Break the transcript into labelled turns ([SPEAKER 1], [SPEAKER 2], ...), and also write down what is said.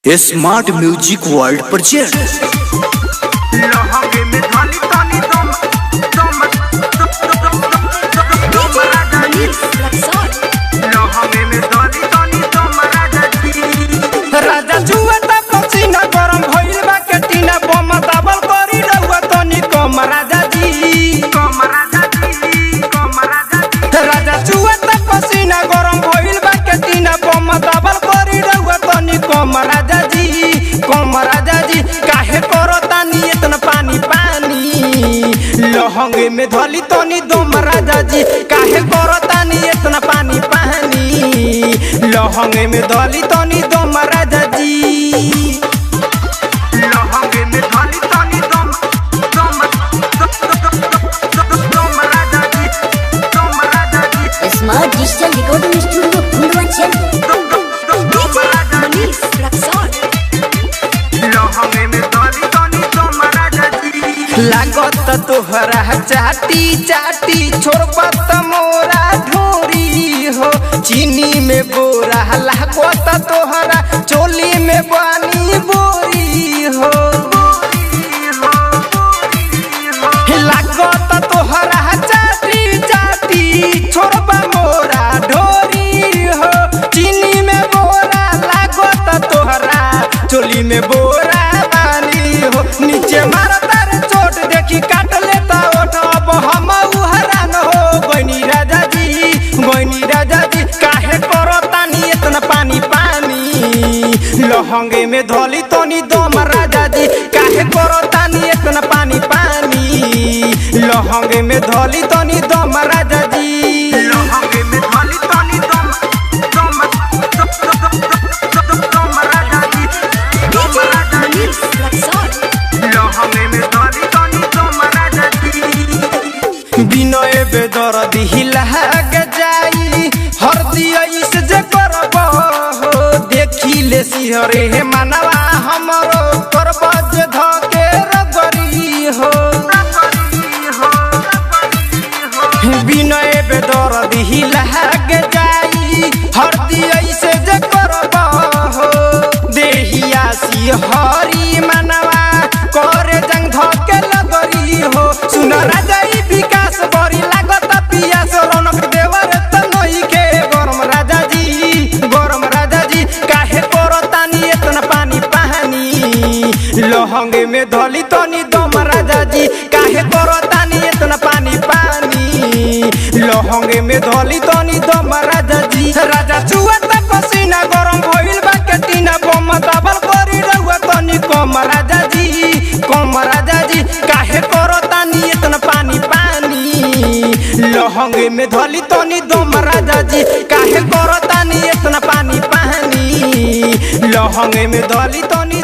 [SPEAKER 1] smart music world present
[SPEAKER 2] राजा जुआता पसीना गरम भइल बा केटीना बम दाबल करी रहुआ तनी कम राजा जी राजा जुआता पसीना गरम भइल बा केटीना बम दाबल करी रहुआ तनी कम राजा जी काहे करतानी इतना पानी लहंगे में धली तनी दम राजा जी काहे करतानी इतना पानी लहंगे में धली तनी दम राजा जी लहंगे में धली तनी दम राजा जी
[SPEAKER 3] स्मार्ट डिजिटल रिकॉर्डिंग स्टूडियो फुलवंचल
[SPEAKER 2] लहंगे में धली तनी दम राजा जी लागत तोहरा चाटी चाटी छोड़बत मोरा ढोरी हो चीनी में बोरा लागत तोहरा चोली में बानी बोरी हो लागत तोहरा चाटी चाटी छोड़बा मोरा ढोरी हो चीनी में बोरा लागत तोहरा चोली में बोरा बानी हो नीचे मारता चोट देखी काट लेता ओठ अब हम हैरान हो गोइनी राजा जी काहे करतानी इतना पानी लहंगे में धली तनी दम राजा जी काहे करतानी इतना पानी लहंगे में धली तनी दम राजा जी लहंगे में धली तनी दम राजा जी लहंगे में धली तनी दम राजा जी बिनय बेदर्दी लाग जाई हरदी ऐसे जे करब हो देखी ले सिहरे हे मनवा हमरो करब जे धके रगरी हो बिनय बेदर्दी लाग जाई हरदी ऐसे जे करब हो देहिया सिहरी मनवा करे जंग धके लगरी हो सुन राजा ई विकास बड़ी लागत पियास रौनक देवर तनई के गरम राजा जी काहे करतानी इतना पानी लहंगे में धली तनी दम राजा जी काहे करतानी इतना पानी लहंगे में धली तनी दम राजा जी राजा जुआता पसीना गरम भइल बा केटीना बम दाबल करी रहुआ तनी कम राजा जी काहे करतानी इतना पानी लहंगे में धली तनी दम राजा जी काहे करतानी इतना पानी लहंगे में धली तनी